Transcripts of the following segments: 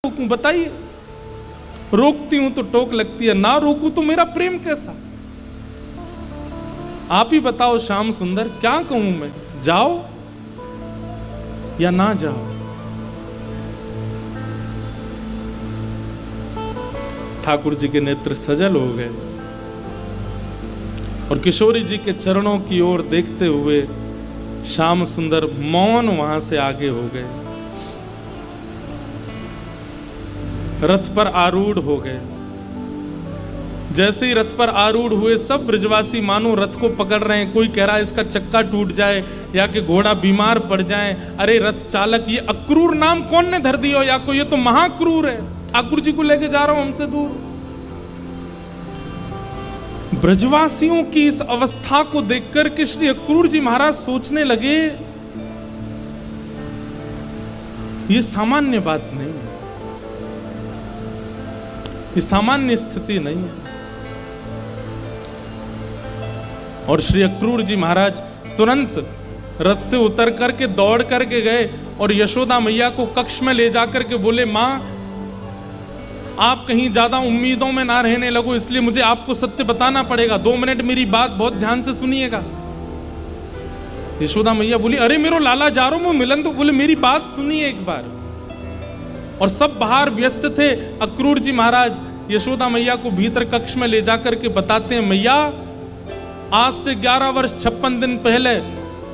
रोकूं बताइए? रोकती हूं तो टोक लगती है, ना रोकूं तो मेरा प्रेम कैसा? आप ही बताओ श्याम सुंदर, क्या कहूं मैं, जाओ या ना जाओ? ठाकुर जी के नेत्र सजल हो गए और किशोरी जी के चरणों की ओर देखते हुए श्याम सुंदर मौन वहां से आगे हो गए, रथ पर आरूढ़ हो गए। जैसे ही रथ पर आरूढ़ हुए, सब ब्रजवासी मानो रथ को पकड़ रहे हैं। कोई कह रहा है इसका चक्का टूट जाए या कि घोड़ा बीमार पड़ जाए। अरे रथ चालक, ये अक्रूर नाम कौन ने धर दिया? या को ये तो महाक्रूर है, ठाकुर जी को लेके जा रहा हूं हमसे दूर। ब्रजवासियों की इस अवस्था को देखकर के श्री अक्रूर जी महाराज सोचने लगे, ये सामान्य बात नहीं है, ये सामान्य स्थिति नहीं है। और श्री अक्रूर जी महाराज तुरंत रथ से उतर करके दौड़ करके गए और यशोदा मैया को कक्ष में ले जाकर के बोले, मां आप कहीं ज्यादा उम्मीदों में ना रहने लगो, इसलिए मुझे आपको सत्य बताना पड़ेगा। 2 मिनट मेरी बात बहुत ध्यान से सुनिएगा। यशोदा मैया बोली, अरे मेरो लाला जा रहा हूं मैं मिलन, तो बोले मेरी बात सुनिए एक बार। और सब बाहर व्यस्त थे। अक्रूर जी महाराज यशोदा मैया को भीतर कक्ष में ले जाकर के बताते हैं, मैया आज से 11 वर्ष 56 दिन पहले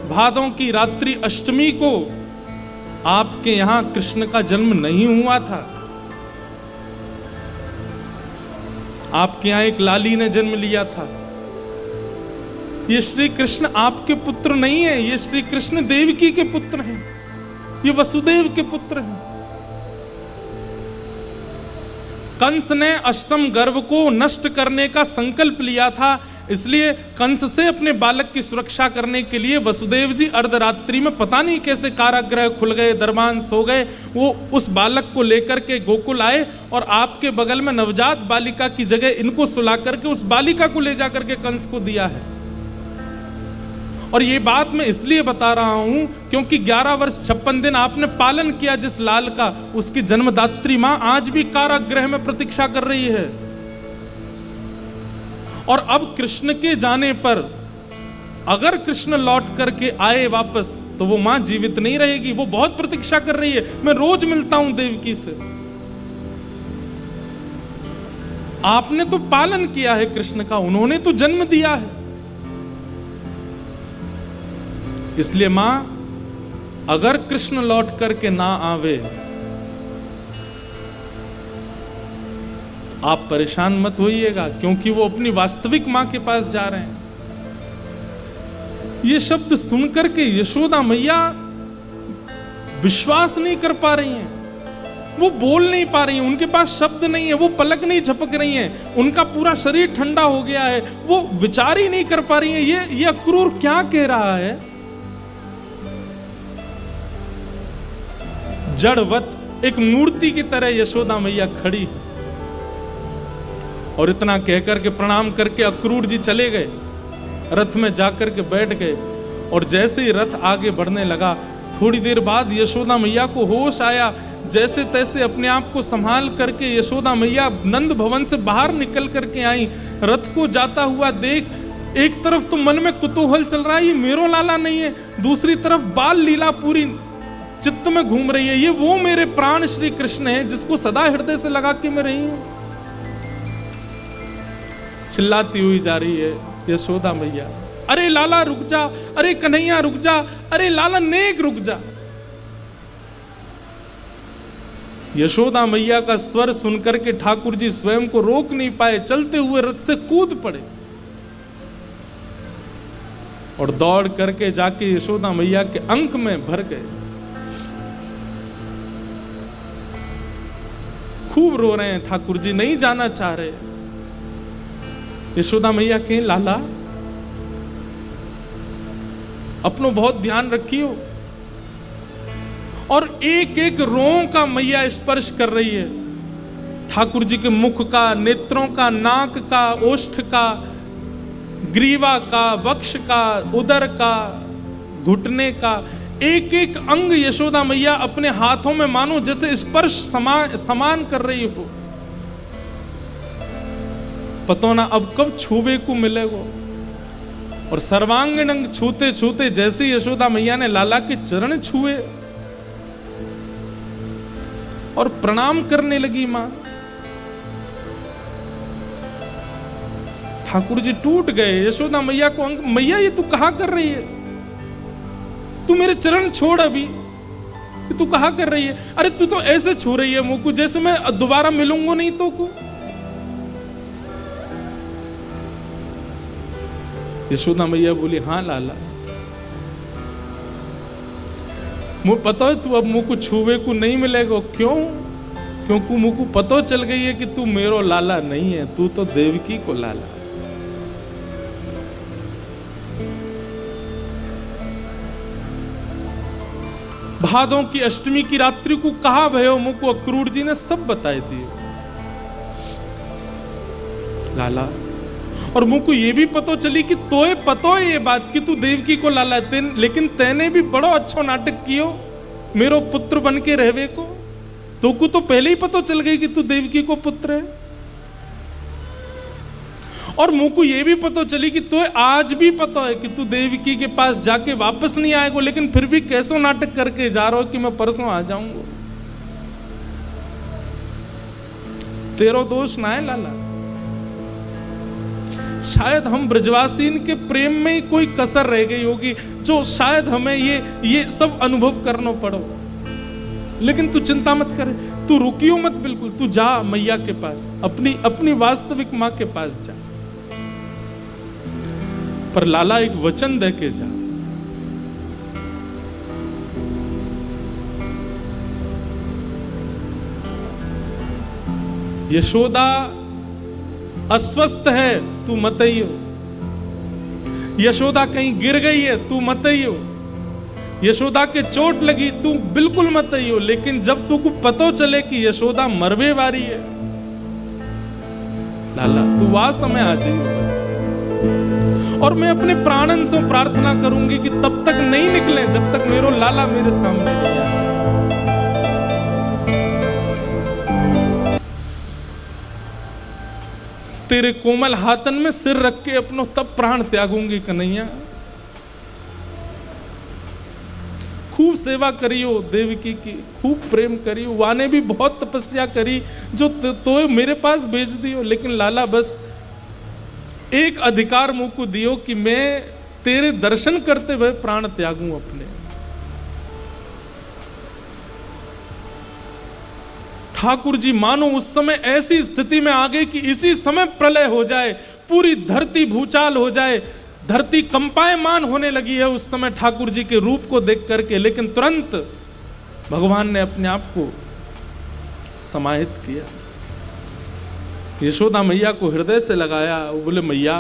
भादों की रात्रि अष्टमी को आपके यहां कृष्ण का जन्म नहीं हुआ था। आपके यहां एक लाली ने जन्म लिया था। ये श्री कृष्ण आपके पुत्र नहीं है, ये श्री कृष्ण देवकी के पुत्र हैं, ये वसुदेव के पुत्र हैं। कंस ने अष्टम गर्भ को नष्ट करने का संकल्प लिया था, इसलिए कंस से अपने बालक की सुरक्षा करने के लिए वसुदेव जी अर्धरात्रि में पता नहीं कैसे कारागृह खुल गए, दरबान सो गए, वो उस बालक को लेकर के गोकुल आए और आपके बगल में नवजात बालिका की जगह इनको सुला करके उस बालिका को ले जाकर के कंस को दिया है। और ये बात मैं इसलिए बता रहा हूं क्योंकि 11 वर्ष 56 दिन आपने पालन किया जिस लाल का, उसकी जन्मदात्री मां आज भी कारागृह में प्रतीक्षा कर रही है। और अब कृष्ण के जाने पर अगर कृष्ण लौट करके आए वापस तो वो मां जीवित नहीं रहेगी, वो बहुत प्रतीक्षा कर रही है। मैं रोज मिलता हूं देवकी से। आपने तो पालन किया है कृष्ण का, उन्होंने तो जन्म दिया है, इसलिए मां अगर कृष्ण लौट करके ना आवे आप परेशान मत होइएगा, क्योंकि वो अपनी वास्तविक मां के पास जा रहे हैं। ये शब्द सुनकर के यशोदा मैया विश्वास नहीं कर पा रही हैं, वो बोल नहीं पा रही हैं, उनके पास शब्द नहीं है, वो पलक नहीं झपक रही हैं, उनका पूरा शरीर ठंडा हो गया है, वो विचार ही नहीं कर पा रही हैं ये अक्रूर क्या कह रहा है। जड़वत एक मूर्ति की तरह यशोदा मैया खड़ी और इतना कहकर के प्रणाम करके अक्रूर जी चले गए, रथ में जाकर के बैठ गए। और जैसे ही रथ आगे बढ़ने लगा, थोड़ी देर बाद यशोदा मैया को होश आया। जैसे तैसे अपने आप को संभाल करके यशोदा मैया नंद भवन से बाहर निकल करके आई। रथ को जाता हुआ देख, एक तरफ तो मन में कुतूहल चल रहा है, ये मेरो लाला नहीं है, दूसरी तरफ बाल लीला पूरी चित्त में घूम रही है, ये वो मेरे प्राण श्री कृष्ण है जिसको सदा हृदय से लगा के मैं रही हूं। चिल्लाती हुई जा रही है यशोदा मैया, अरे लाला रुक जा, अरे कन्हैया रुक जा, अरे लाला नेक रुक जा। यशोदा मैया का स्वर सुनकर के ठाकुर जी स्वयं को रोक नहीं पाए, चलते हुए रथ से कूद पड़े और दौड़ करके जाके यशोदा मैया के अंक में भर गए। खूब रो रहे हैं ठाकुर जी, नहीं जाना चाह रहे। यशोदा मैया कहें, लाला अपनो बहुत ध्यान रखियो। और एक एक रों का मैया स्पर्श कर रही है, ठाकुर जी के मुख का, नेत्रों का, नाक का, ओष्ठ का, ग्रीवा का, वक्ष का, उदर का, घुटने का, एक एक अंग यशोदा मैया अपने हाथों में मानो जैसे स्पर्श समान कर रही हो। पतो ना अब कब छूबे को मिलेगो। और सर्वांगीण अंग छूते छूते जैसे यशोदा मैया ने लाला के चरण छुए और प्रणाम करने लगी मां, ठाकुर जी टूट गए। यशोदा मैया को मैया ये तू कहां कर रही है? तू मेरे चरण छोड़ अभी, तू कहां कर रही है? अरे तू तो ऐसे छू रही है मुंह को जैसे मैं दोबारा मिलूंगा नहीं तो को। यशोदा मैया बोली हाँ लाला, मुझे पता है तू अब मुंह को छूवे को नहीं मिलेगा। क्यों? क्योंकि मुंह को पता चल गई है कि तू मेरो लाला नहीं है, तू तो देवकी को लाला। भादों की अष्टमी की रात्रि को कहा भयो मुंह को अक्रूर जी ने सब बताए दिए लाला। और मुंह को ये भी पता चली कि तोए पतो है ये बात कि तू देवकी को लाला है, लेकिन तेने भी बड़ो अच्छा नाटक कियो मेरो पुत्र बन के रहवे को। तो को तो पहले ही पता चल गई कि तू देवकी को पुत्र है। और मुंह को ये भी पता चली कि तोए आज भी पता है कि तू देवकी के पास जाके वापस नहीं आएगा, लेकिन फिर भी कैसो नाटक करके जा रहा हो कि मैं परसों आ जाऊंगा। तेरो दोष ना है लाला, शायद हम ब्रजवासीन के प्रेम में ही कोई कसर रह गई होगी जो शायद हमें ये सब अनुभव करना पड़ो। लेकिन तू चिंता मत करे, तू रुकियो मत बिल्कुल, तू जा मैया के पास, अपनी वास्तविक मां के पास जा। पर लाला एक वचन दे के जा। यशोदा अस्वस्थ है, तू मत आइयो। यशोदा कहीं गिर गई है, तू मत आइयो। यशोदा के चोट लगी, तू बिल्कुल मत आइयो। लेकिन जब तू को पता चले कि यशोदा मरवे वाली है लाला, तू वह समय आ जाइयो बस। और मैं अपने प्राणन से प्रार्थना करूंगी कि तब तक नहीं निकले जब तक मेरो लाला मेरे सामने नहीं आ जाए। तेरे कोमल हाथन में सिर रख के अपनो तब प्राण त्यागूंगी कन्हैया। खूब सेवा करियो देवकी की, खूब प्रेम करियो। वाने भी बहुत तपस्या करी जो तो मेरे पास भेज दियो। लेकिन लाला बस एक अधिकार मुंह को दियो कि मैं तेरे दर्शन करते हुए प्राण त्यागूं अपने। ठाकुर जी मानो उस समय ऐसी स्थिति में आ गए कि इसी समय प्रलय हो जाए, पूरी धरती भूचाल हो जाए, धरती कंपायमान होने लगी है उस समय ठाकुर जी के रूप को देख करके। लेकिन तुरंत भगवान ने अपने आप को समाहित किया, यशोदा मैया को हृदय से लगाया। वो बोले मैया,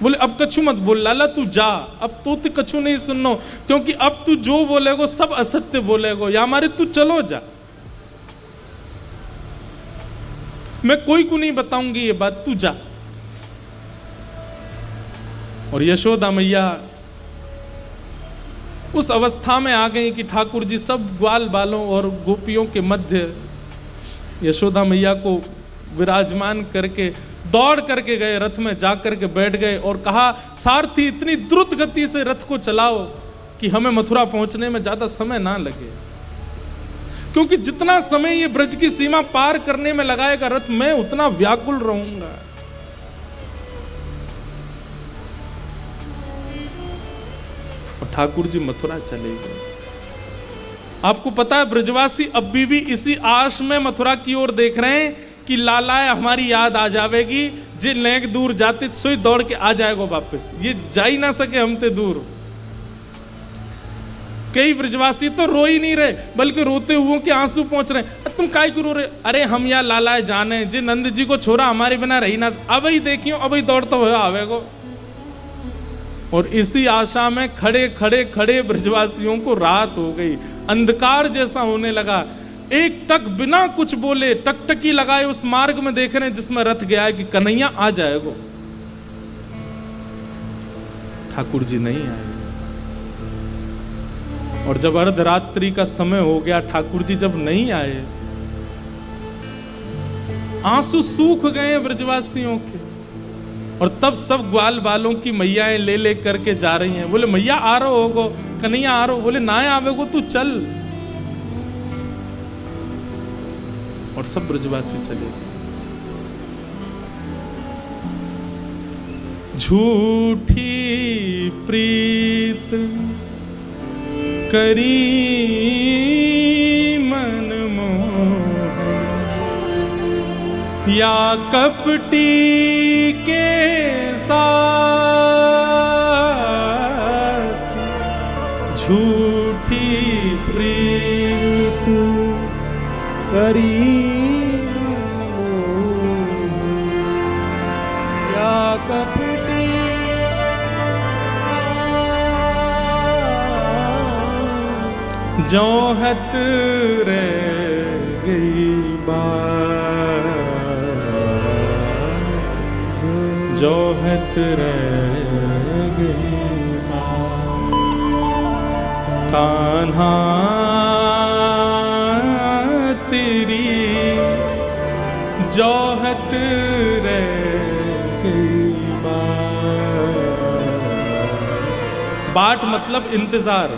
बोले अब कछु मत बोल लाला, तू जा, अब तो कछु नहीं सुननो, क्योंकि अब तू जो बोलेगो सब असत्य बोलेगो, या हमारे तू चलो जा, मैं कोई को नहीं बताऊंगी ये बात, तू जा। और यशोदा मैया उस अवस्था में आ गई कि ठाकुर जी सब ग्वाल बालों और गोपियों के मध्य यशोदा मैया को विराजमान करके दौड़ करके गए, रथ में जाकर के बैठ गए और कहा सारथी इतनी द्रुत गति से रथ को चलाओ कि हमें मथुरा पहुंचने में ज्यादा समय ना लगे, क्योंकि जितना समय ये ब्रज की सीमा पार करने में लगाएगा रथ, मैं उतना व्याकुल रहूंगा। और ठाकुर जी मथुरा चले गए। आपको पता है ब्रजवासी अभी भी इसी आश में मथुरा की ओर देख रहे हैं कि लाला हमारी याद आ जाएगी, जे लेक दूर जाते सोई दौड़ के आ जाएगा वापस, ये जा ही ना सके हमते दूर। कई ब्रजवासी तो रो ही नहीं रहे, बल्कि रोते हुए के आंसू पहुंच रहे। तुम काय क्यों रो रहे? अरे हम या लाला जाने जे नंद जी को छोरा हमारे बिना रही ना, अब ही देखियो, अब ही दौड़ता हुआ आवेगो। और इसी आशा में खड़े खड़े खड़े ब्रजवासियों को रात हो गई, अंधकार जैसा होने लगा। एक टक बिना कुछ बोले टकटकी लगाए उस मार्ग में देख रहे हैं जिसमें रथ गया है कि कन्हैया आ जाएगा। ठाकुर जी नहीं आए। और जब अर्धरात्रि का समय हो गया, ठाकुर जी जब नहीं आए, आंसू सूख गए ब्रजवासियों के, और तब सब ग्वाल बालों की मैयाएं ले ले करके जा रही हैं। बोले मैया आ रहो होगो, कन्हैया आ रहो। बोले ना आवेगो तू चल। और सब ब्रजवासी चले गए। झूठी प्रीत करी मन मोह, या कपटी के साथ झूठी प्रीत करी या कपटी जोहत रह गई बात, जोहत रह गई बात। कान्हा तेरी जोहत रह गई बात। बाट मतलब इंतजार,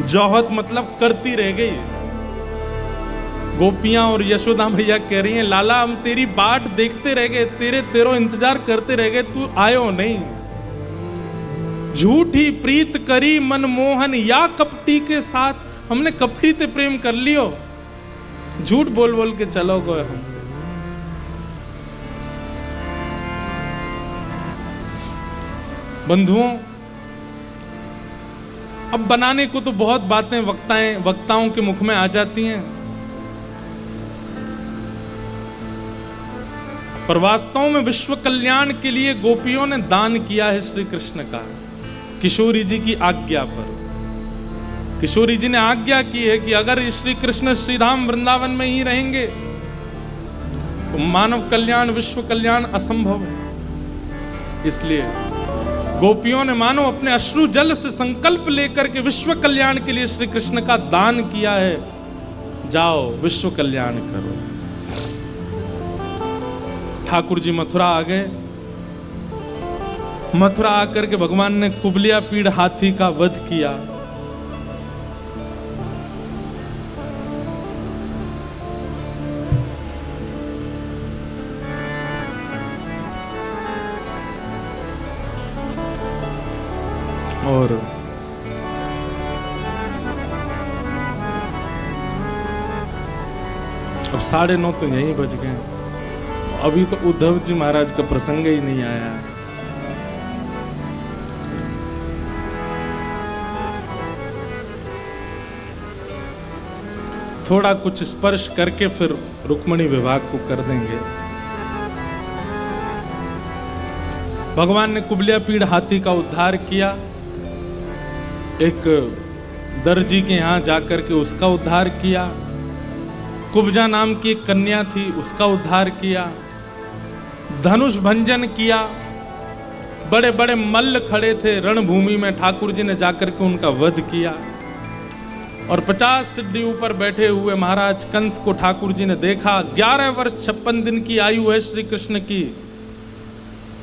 जोहत मतलब करती रह गई। गोपियां और यशोदा भैया कह रही हैं लाला हम तेरी बाट देखते रह गए, तेरो इंतजार करते रह गए, तू आयो नहीं। झूठी प्रीत करी मनमोहन, या कपटी के साथ, हमने कपटी ते प्रेम कर लियो, झूठ बोल बोल के चलो गए हम। बंधुओं, अब बनाने को तो बहुत बातें वक्ताओं के मुख में आ जाती हैं, पर वास्तव में विश्व कल्याण के लिए गोपियों ने दान किया है श्री कृष्ण का, किशोरी जी की आज्ञा पर। किशोरी जी ने आज्ञा की है कि अगर श्री कृष्ण श्रीधाम वृंदावन में ही रहेंगे तो मानव कल्याण, विश्व कल्याण असंभव है। इसलिए गोपियों ने मानो अपने अश्रु जल से संकल्प लेकर के विश्व कल्याण के लिए श्री कृष्ण का दान किया है। जाओ विश्व कल्याण करो। ठाकुर जी मथुरा आ गए। मथुरा आकर के भगवान ने कुबलिया पीड़ हाथी का वध किया। और अब 9:30 तो यहीं बज गए, अभी तो उद्धव जी महाराज का प्रसंग ही नहीं आया। थोड़ा कुछ स्पर्श करके फिर रुक्मणी विभाग को कर देंगे। भगवान ने कुबलिया पीड़ हाथी का उद्धार किया। एक दर्जी के यहां जाकर के उसका उद्धार किया। कुब्जा नाम की एक कन्या थी, उसका उद्धार किया। धनुष भंजन किया। बड़े बड़े मल्ल खड़े थे रणभूमि में, ठाकुर जी ने जाकर के उनका वध किया। और 50 सिद्धि ऊपर बैठे हुए महाराज कंस को ठाकुर जी ने देखा। 11 वर्ष 56 दिन की आयु है श्री कृष्ण की।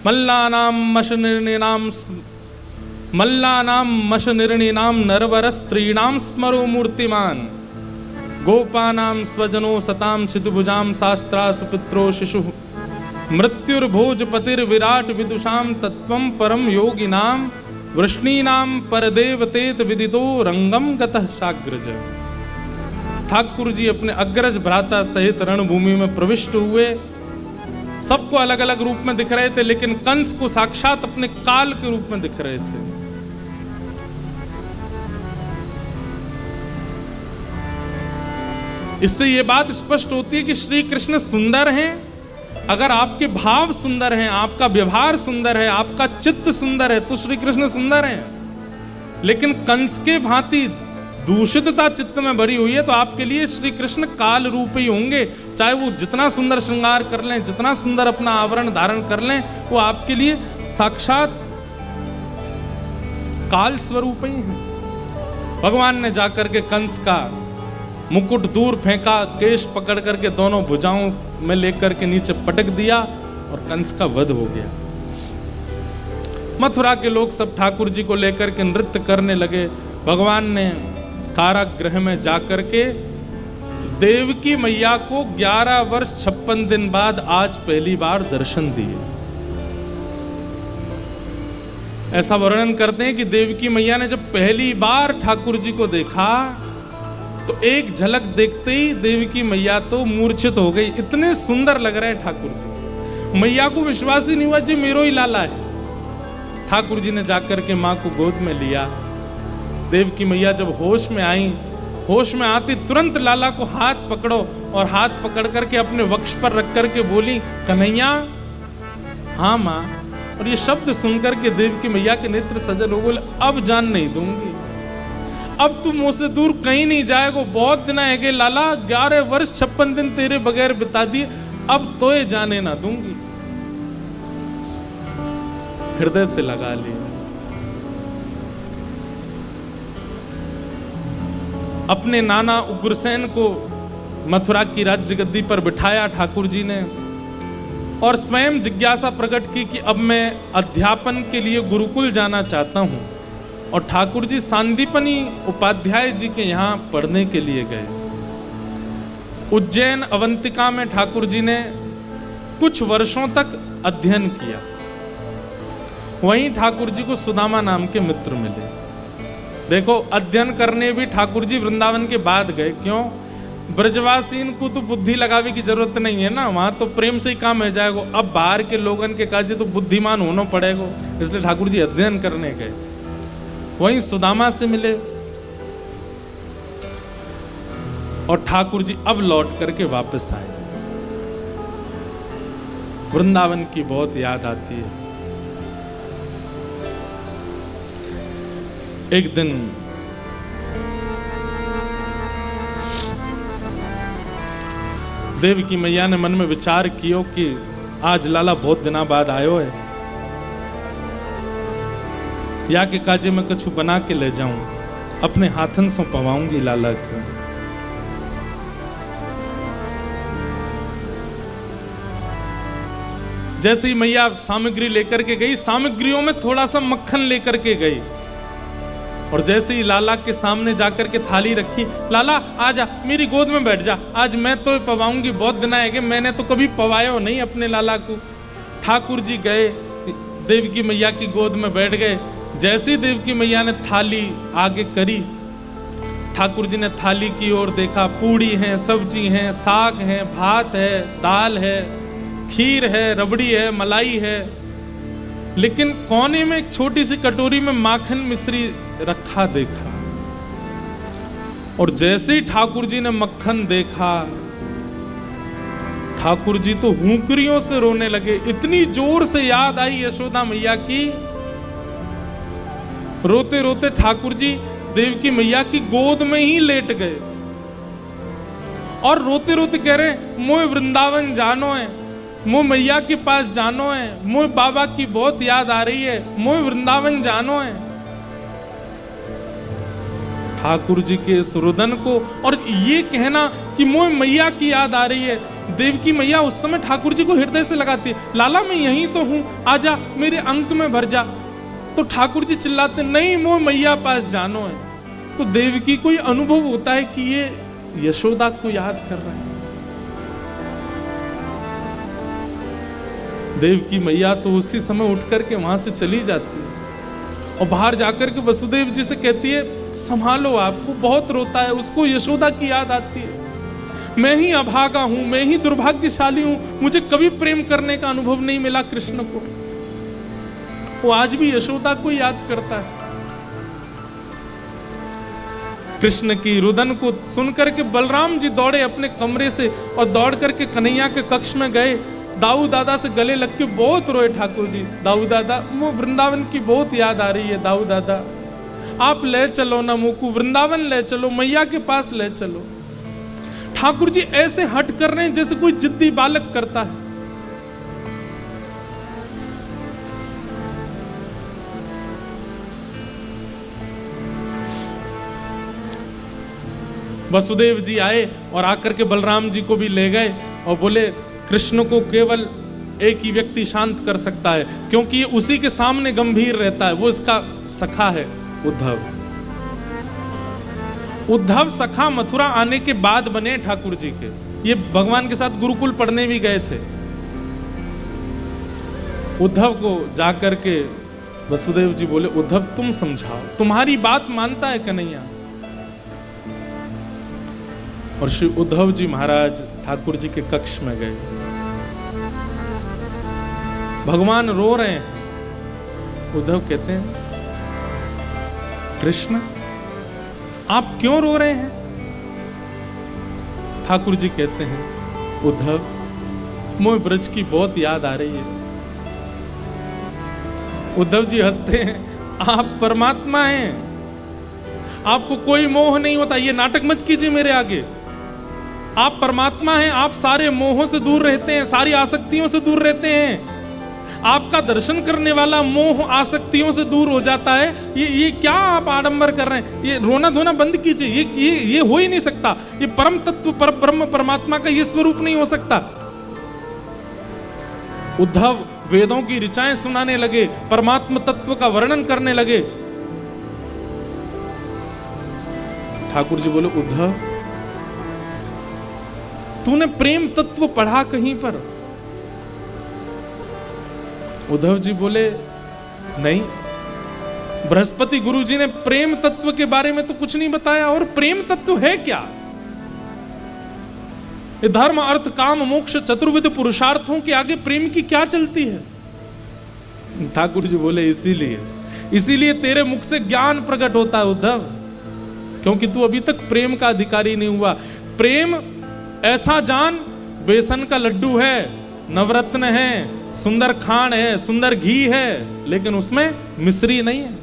मल्लानाम मश निर्णीनाम नरवर स्त्रीणाम स्मरो मूर्तिमान, गोपानाम स्वजनो सताम सिद्धभुजाम शास्त्रा सुपित्रो शिशु, मृत्युर्भोजपतिर्विराट विदुषाम तत्वम परम योगिनाम, वृष्णीनाम परदेवतेत विदितो रंगम गतः साग्रज। ठाकुर जी अपने अग्रज भ्राता सहित रणभूमि में प्रविष्ट हुए। सबको अलग अलग रूप में दिख रहे थे, लेकिन कंस को साक्षात अपने काल के रूप में दिख रहे थे। इससे यह बात स्पष्ट होती है कि श्री कृष्ण सुंदर हैं। अगर आपके भाव सुंदर हैं, आपका व्यवहार सुंदर है, आपका चित्त सुंदर है, तो श्री कृष्ण सुंदर हैं। लेकिन कंस के भांति दूषितता चित्त में भरी हुई है तो आपके लिए श्री कृष्ण काल रूप ही होंगे। चाहे वो जितना सुंदर श्रृंगार कर लें, जितना सुंदर अपना आवरण धारण कर लें, वो आपके लिए साक्षात काल स्वरूप ही है। भगवान ने जाकर के कंस का मुकुट दूर फेंका, केश पकड़ करके दोनों भुजाओं में लेकर के नीचे पटक दिया और कंस का वध हो गया। मथुरा के लोग सब ठाकुर जी को लेकर के नृत्य करने लगे। भगवान ने कारागृह में जाकर के देवकी मैया को 11 वर्ष 56 दिन बाद आज पहली बार दर्शन दिए। ऐसा वर्णन करते हैं कि देवकी मैया ने जब पहली बार ठाकुर जी को देखा तो एक झलक देखते ही देवकी मैया तो मूर्छित हो गई। इतने सुंदर लग रहे हैं ठाकुर जी। मैया को विश्वास ही नहीं हुआ जी मेरो ही लाला है। ठाकुर जी ने जाकर के मां को गोद में लिया। देवकी मैया जब होश में आई, होश में आती तुरंत लाला को हाथ पकड़ो और हाथ पकड़ करके अपने वक्ष पर रख करके बोली, कन्हैया। हाँ मां। और ये शब्द सुनकर के देवकी मैया के नेत्र सजल हो, बोले अब जान नहीं दूंगी, अब तू मुझसे दूर कहीं नहीं जाएगा। बहुत दिन है कि लाला 11 वर्ष 56 दिन तेरे बगैर बिता दिए, अब तो ये जाने ना दूंगी। हृदय से लगा लिया। अपने नाना उग्रसेन को मथुरा की राज्य गद्दी पर बिठाया ठाकुर जी ने और स्वयं जिज्ञासा प्रकट की कि अब मैं अध्यापन के लिए गुरुकुल जाना चाहता हूं। और ठाकुर जी सांदीपनी उपाध्याय जी के यहां पढ़ने के लिए गए। उज्जैन अवंतिका में ठाकुर जी ने कुछ वर्षों तक अध्ययन किया। वहीं ठाकुर जी को सुदामा नाम के मित्र मिले। देखो, अध्ययन करने भी ठाकुर जी वृंदावन के बाद गए। क्यों? ब्रजवासीन को तो बुद्धि लगावे की जरूरत नहीं है ना, वहां तो प्रेम से ही काम हो जाएगा। अब बाहर के लोगन के काजे तो बुद्धिमान होना पड़ेगा, इसलिए ठाकुर जी अध्ययन करने गए। वहीं सुदामा से मिले और ठाकुर जी अब लौट करके वापस आए। वृंदावन की बहुत याद आती है। एक दिन देवकी मैया ने मन में विचार किया कि आज लाला बहुत दिना बाद आयो है, या के काजे में कछु बना के ले जाऊं, अपने हाथन से पवाऊंगी लाला को। जैसे ही मैया सामग्री लेकर के गई, सामग्रियों में थोड़ा सा मक्खन लेकर के गई और जैसे ही लाला के सामने जाकर के थाली रखी, लाला आजा मेरी गोद में बैठ जा, आज मैं तो पवाऊंगी, बहुत दिन आएंगे, मैंने तो कभी पवाया नहीं अपने लाला को। ठाकुर जी गए, देवकी मैया की गोद में बैठ गए। जैसे ही देवकी मैया ने थाली आगे करी, ठाकुर जी ने थाली की ओर देखा। पूड़ी है, सब्जी है, साग है, भात है, दाल है, खीर है, रबड़ी है, मलाई है, लेकिन कोने में एक छोटी सी कटोरी में माखन मिश्री रखा देखा। और जैसे ही ठाकुर जी ने मक्खन देखा, ठाकुर जी तो हुंकरियों से रोने लगे। इतनी जोर से याद आई यशोदा मैया की, रोते रोते ठाकुर जी देवकी मैया की गोद में ही लेट गए और रोते रोते कह रहे, मोए वृंदावन जानो है, मोए मैया के पास जानो है, मोए बाबा की बहुत याद आ रही है, मोए वृंदावन जानो है। ठाकुर जी के इस रुदन को और ये कहना कि मोए मैया की याद आ रही है, देवकी मैया उस समय ठाकुर जी को हृदय से लगाती, लाला मैं यहीं तो हूं, आजा मेरे अंक में भर जा। तो ठाकुर जी चिल्लाते, नहीं मोए मैया पास जानो है। तो देवकी को ये अनुभव होता है कि ये यशोदा को याद कर रहा है। देवकी मैया तो उसी समय उठ करके वहां से चली जाती है और बाहर जाकर के वसुदेव जी से कहती है, संभालो, आपको बहुत रोता है, उसको यशोदा की याद आती है। मैं ही अभागा हूं, मैं ही दुर्भाग्यशाली हूं, मुझे कभी प्रेम करने का अनुभव नहीं मिला कृष्ण को। वो आज भी यशोदा को याद करता है। कृष्ण की रुदन को सुनकर के बलराम जी दौड़े अपने कमरे से और दौड़ करके कन्हैया के कक्ष में गए। दाऊ दादा से गले लग के बहुत रोए ठाकुर जी, दाऊ दादा मुझे वृंदावन की बहुत याद आ रही है, दाऊ दादा आप ले चलो ना, मुझको वृंदावन ले चलो, मैया के पास ले चलो। ठाकुर जी ऐसे हट कर रहे हैं जैसे कोई जिद्दी बालक करता है। वसुदेव जी आए और आकर के बलराम जी को भी ले गए और बोले कृष्ण को केवल एक ही व्यक्ति शांत कर सकता है, क्योंकि ये उसी के सामने गंभीर रहता है, वो इसका सखा है उद्धव। उद्धव सखा मथुरा आने के बाद बने ठाकुर जी के। ये भगवान के साथ गुरुकुल पढ़ने भी गए थे। उद्धव को जाकर के वसुदेव जी बोले, उद्धव तुम समझाओ, तुम्हारी बात मानता है कन्हैया। और श्री उद्धव जी महाराज ठाकुर जी के कक्ष में गए। भगवान रो रहे हैं। उद्धव कहते हैं, कृष्ण आप क्यों रो रहे हैं? ठाकुर जी कहते हैं, उद्धव मोह ब्रज की बहुत याद आ रही है। उद्धव जी हंसते हैं, आप परमात्मा हैं, आपको कोई मोह नहीं होता, ये नाटक मत कीजिए मेरे आगे। आप परमात्मा हैं, आप सारे मोहों से दूर रहते हैं, सारी आसक्तियों से दूर रहते हैं। आपका दर्शन करने वाला मोह आसक्तियों से दूर हो जाता है। ये क्या आप आडंबर कर रहे हैं? ये रोना धोना बंद कीजिए। ये हो ही नहीं सकता। ये परम तत्व पर ब्रह्म परमात्मा का ये स्वरूप नहीं हो सकता। उद्धव वेदों की ऋचाएं सुनाने लगे, परमात्म तत्व का वर्णन करने लगे। ठाकुर जी बोले, उद्धव तूने प्रेम तत्व पढ़ा कहीं पर? उद्धव जी बोले, नहीं, बृहस्पति गुरु जी ने प्रेम तत्व के बारे में तो कुछ नहीं बताया। और प्रेम तत्व है क्या? ये धर्म अर्थ काम मोक्ष चतुर्विध पुरुषार्थों के आगे प्रेम की क्या चलती है? ठाकुर जी बोले, इसीलिए तेरे मुख से ज्ञान प्रकट होता है उद्धव, क्योंकि तू अभी तक प्रेम का अधिकारी नहीं हुआ। प्रेम ऐसा जान, बेसन का लड्डू है, नवरत्न है, सुंदर खांड है, सुंदर घी है, लेकिन उसमें मिश्री नहीं है।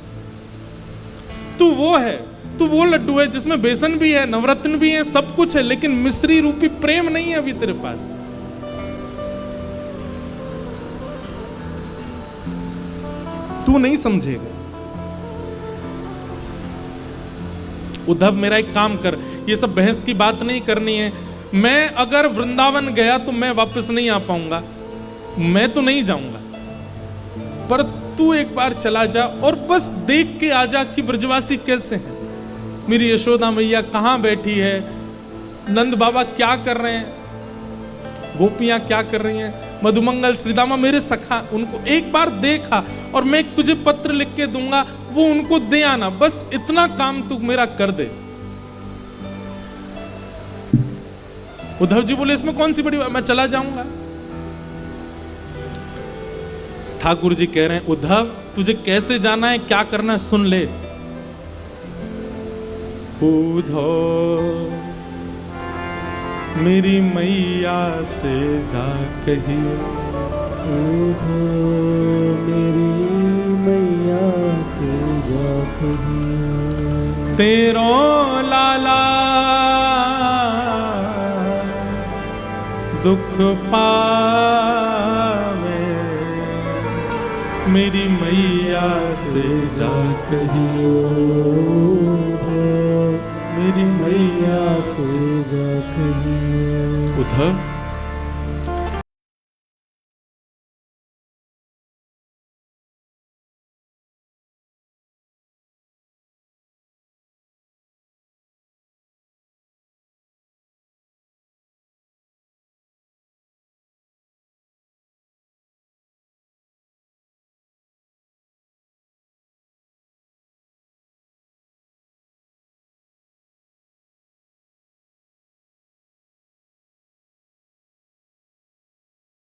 तू वो है, तू वो लड्डू है जिसमें बेसन भी है, नवरत्न भी है, सब कुछ है, लेकिन मिश्री रूपी प्रेम नहीं है अभी तेरे पास। तू नहीं समझेगा। उद्धव मेरा एक काम कर, ये सब बहस की बात नहीं करनी है। मैं अगर वृंदावन गया तो मैं वापस नहीं आ पाऊंगा, मैं तो नहीं जाऊंगा, पर तू एक बार चला जा और बस देख के आ जा कि ब्रजवासी कैसे हैं, मेरी यशोदा मैया कहां बैठी है, नंद बाबा क्या कर रहे हैं, गोपियां क्या कर रही हैं, मधुमंगल श्रीदामा मेरे सखा, उनको एक बार देखा और मैं तुझे पत्र लिख के दूंगा, वो उनको दे आना, बस इतना काम तू मेरा कर दे। उद्धव जी बोले, इसमें कौन सी बड़ी बात, मैं चला जाऊंगा। ठाकुर जी कह रहे हैं, उद्धव तुझे कैसे जाना है, क्या करना है, सुन ले। उद्धव मेरी मैया से जा कही, उद्धव मेरी मैया से जा कही, तेरो लाला दुख पावे, मेरी मैया से जा कही, मेरी मैया से जा कही। उद्धव